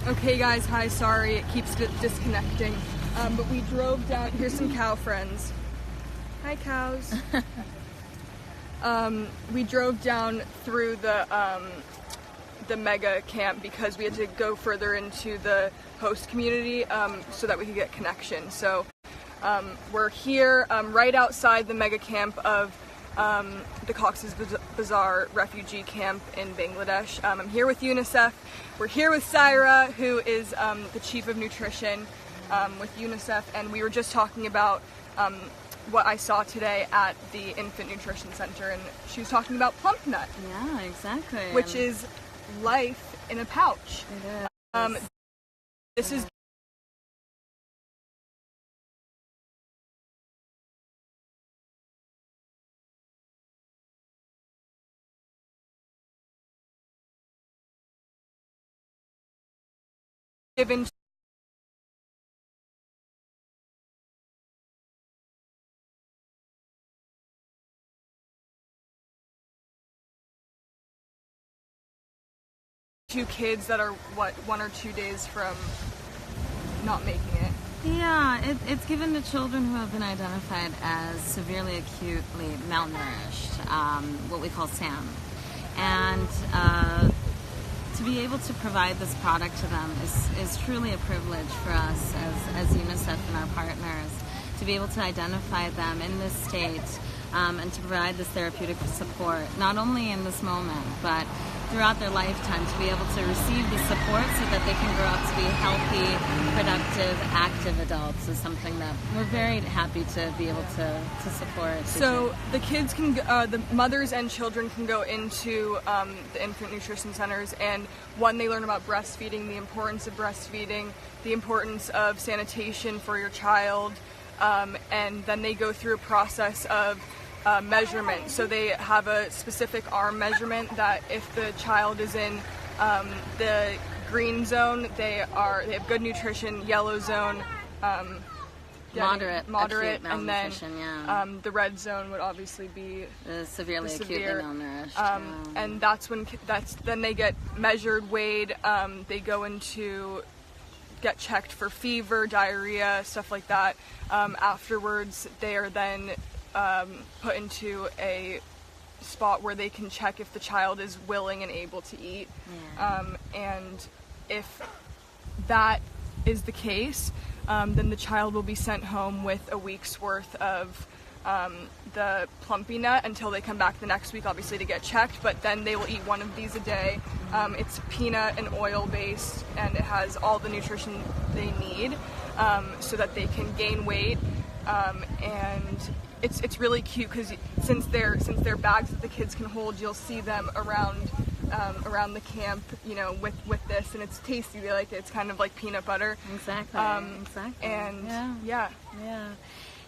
Okay guys, hi, sorry, it keeps disconnecting. But we drove down, here's some cow friends. Hi cows. We drove down through the mega camp because we had to go further into the host community so that we could get connection. So we're here right outside the mega camp of the Cox's Bazar refugee camp in Bangladesh. I'm here with UNICEF. We're here with Syra, who is the chief of nutrition with UNICEF, and we were just talking about what I saw today at the Infant Nutrition Center, and she was talking about plump nut. Yeah, exactly. Which is life in a pouch. It is. This is given to kids that are, what, 1 or 2 days from not making it. Yeah, it's given to children who have been identified as severely acutely malnourished, what we call SAM. And to be able to provide this product to them is truly a privilege for us as UNICEF and our partners, to be able to identify them in this state and to provide this therapeutic support, not only in this moment, but throughout their lifetime, to be able to receive the support so that they can grow up to be healthy, productive, active adults is something that we're very happy to be able to support. So the kids can, the mothers and children can go into the infant nutrition centers, and one, they learn about breastfeeding, the importance of breastfeeding, the importance of sanitation for your child, and then they go through a process of measurement. So they have a specific arm measurement that if the child is in the green zone, they have good nutrition. Yellow zone, moderate, and then yeah. The red zone would obviously be severely acutely malnourished. And that's when then they get measured, weighed. They go into get checked for fever, diarrhea, stuff like that. Afterwards, they are then put into a spot where they can check if the child is willing and able to eat. Yeah. And if that is the case, then the child will be sent home with a week's worth of the plumpy nut until they come back the next week, obviously, to get checked, but then they will eat one of these a day. It's peanut and oil based, and it has all the nutrition they need so that they can gain weight. And it's really cute because since they're bags that the kids can hold, you'll see them around the camp, you know, with this, and it's tasty. They like it. It's kind of like peanut butter. Exactly. Exactly. And yeah.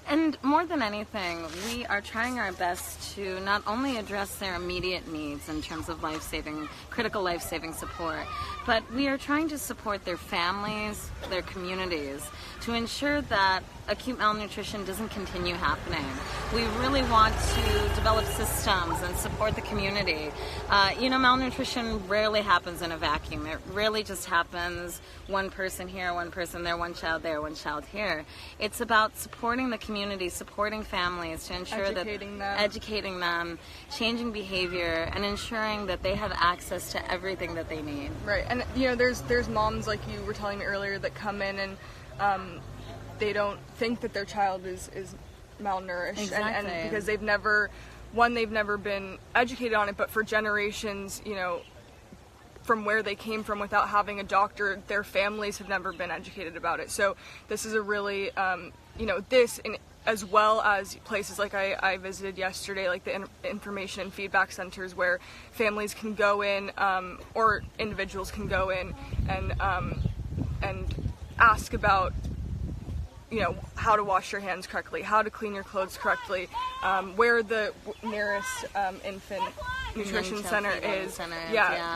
And more than anything, we are trying our best to not only address their immediate needs in terms of critical life-saving support, but we are trying to support their families, their communities, to ensure that acute malnutrition doesn't continue happening. We really want to develop systems and support the community. Malnutrition rarely happens in a vacuum. It really just happens one person here, one person there, one child there, one child here. It's about supporting the community, supporting families to ensure educating them, changing behavior, and ensuring that they have access to everything that they need. Right, and there's moms, like you were telling me earlier, that come in and they don't think that their child is malnourished. Exactly. And because they've never been educated on it, but for generations, from where they came from without having a doctor, their families have never been educated about it. So this is a really, as well as places like I visited yesterday, like the information and feedback centers where families can go in, or individuals can go in and ask about how to wash your hands correctly, how to clean your clothes correctly, where the nearest infant nutrition center is,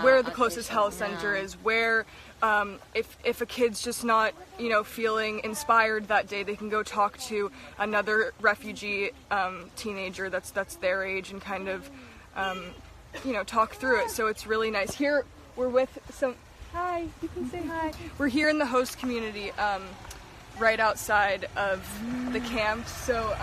where the closest health center is, where if a kid's just not feeling inspired that day, they can go talk to another refugee teenager that's their age and kind of talk through it. So it's really nice. Here we're with Hi, you can say hi. We're here in the host community, right outside of the camp. So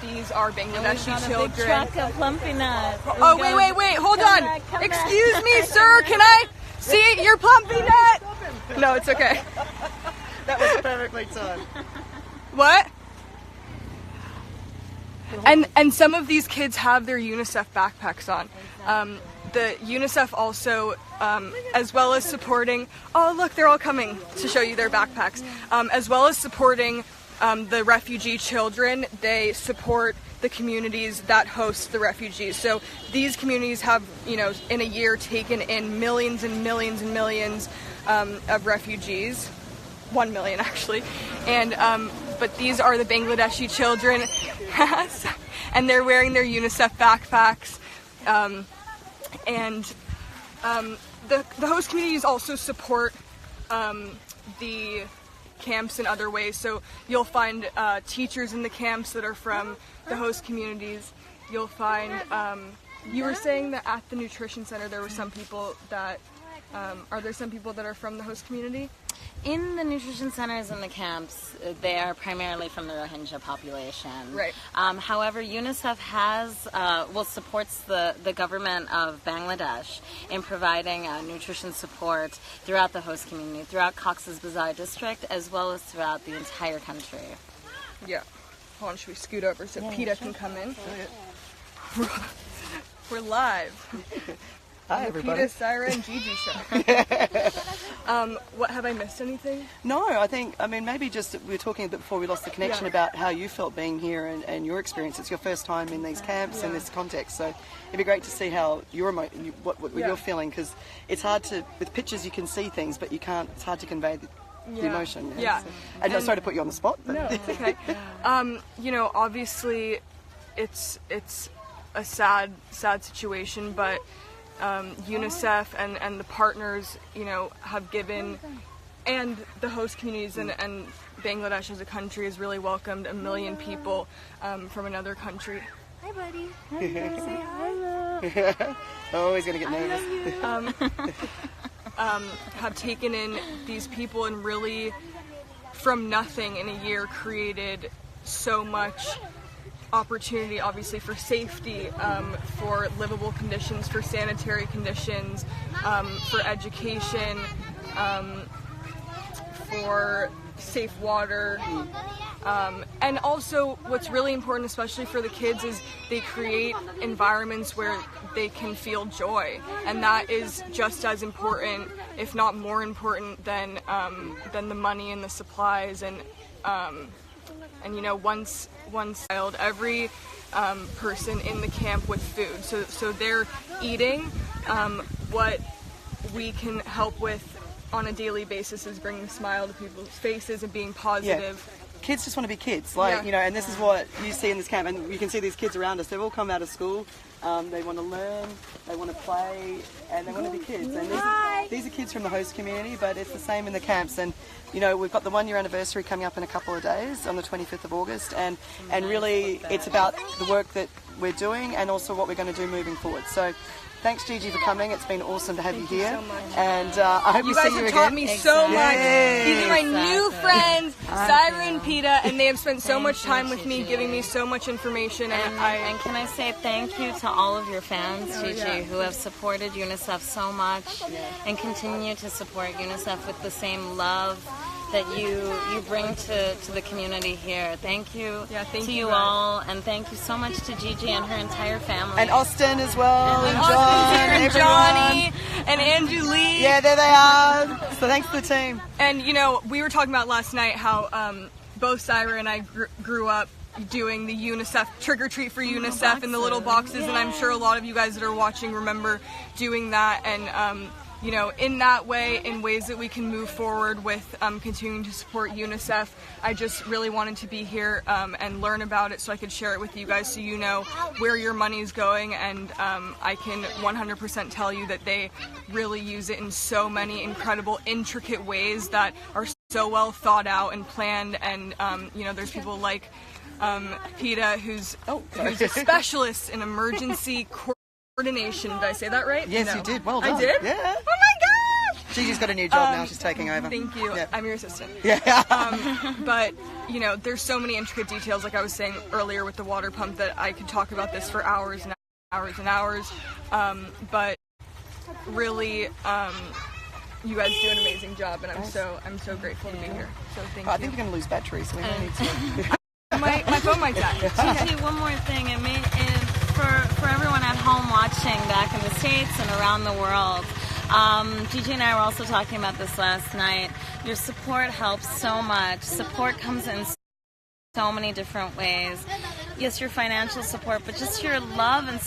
these are Bangladeshi children. Big truck of Plumpy Nut. Oh, wait, hold on. Excuse me, sir, can I see your Plumpy Nut? No, it's okay. That was perfectly timed. What? And some of these kids have their UNICEF backpacks on. The UNICEF also, as well as supporting, oh look, they're all coming to show you their backpacks. As well as supporting the refugee children, they support the communities that host the refugees. So these communities have, in a year taken in millions and millions and millions of refugees. 1 million actually. And but these are the Bangladeshi children, and they're wearing their UNICEF backpacks. The host communities also support the camps in other ways. So you'll find teachers in the camps that are from the host communities. You'll find, you were saying that at the nutrition center there were some people that, are there some people that are from the host community? In the nutrition centers and the camps, they are primarily from the Rohingya population. Right. However, UNICEF supports the government of Bangladesh in providing nutrition support throughout the host community, throughout Cox's Bazar district, as well as throughout the entire country. Yeah. Hold on, should we scoot over so PETA can come in? We're live. Hi, everybody. PETA, Syra, and Gigi show. What, have I missed anything? No, maybe just we were talking a bit before we lost the connection about how you felt being here and your experience. It's your first time in these camps in this context, so it'd be great to see how what you're feeling, because it's hard to, with pictures you can see things, but you can't. It's hard to convey the emotion. Yeah. So, I'm sorry to put you on the spot. But. No, it's okay. Obviously, it's a sad situation, but. UNICEF and the partners, have given, and the host communities and Bangladesh as a country has really welcomed 1 million people from another country. Hi, buddy. Say hi. Oh, he's gonna get nervous. Have taken in these people and really, from nothing in a year, created so much opportunity, obviously, for safety, for livable conditions, for sanitary conditions, for education, for safe water, and also what's really important, especially for the kids, is they create environments where they can feel joy, and that is just as important, if not more important, than the money and the supplies and once child, every person in the camp with food. So they're eating. What we can help with on a daily basis is bringing a smile to people's faces and being positive. Yeah. Kids just want to be kids, and this is what you see in this camp, and you can see these kids around us. They've all come out of school. They want to learn, they want to play, and they want to be kids. And these are kids from the host community, but it's the same in the camps. And we've got the 1 year anniversary coming up in a couple of days on the 25th of August, and really it's about the work that we're doing and also what we're going to do moving forward. So thanks, Gigi, for coming. It's been awesome to have you here. Thank you so much. And I hope you we see guys you have again. taught me so much. These are my new Exactly. friends, Syra and PETA, and they have spent so much time with me, giving me so much information. And can I say thank you to all of your fans, Gigi, who have supported UNICEF so much and continue to support UNICEF with the same love that you bring to the community here. Thank you to you all, and thank you so much to Gigi and her entire family. And Austin as well, and John, Austin's here, and Johnny, everyone. and Andrew Lee. Yeah, there they are. So thanks to the team. And we were talking about last night how both Syra and I grew up doing the UNICEF trick or treat for UNICEF in the little boxes, and I'm sure a lot of you guys that are watching remember doing that. And in that way, in ways that we can move forward with continuing to support UNICEF, I just really wanted to be here and learn about it so I could share it with you guys, so you know where your money is going. And I can 100% tell you that they really use it in so many incredible, intricate ways that are so well thought out and planned. And there's people like PETA, who's a specialist in emergency coordination. Did I say that right? Yes, No. you did. Well done. I did? Yeah. Oh my gosh! Gigi's got a new job now. She's taking over. Thank you. Yeah. I'm your assistant. Yeah. But, you know, there's so many intricate details, like I was saying earlier with the water pump, that I could talk about this for hours and hours and hours. But really, you guys do an amazing job, and I'm so grateful to be here. So thank you. I think you're going to lose battery, so we may need to... my phone might die. Gigi, one more thing. For everyone at home watching back in the States and around the world, Gigi and I were also talking about this last night. Your support helps so much. Support comes in so many different ways. Yes, your financial support, but just your love and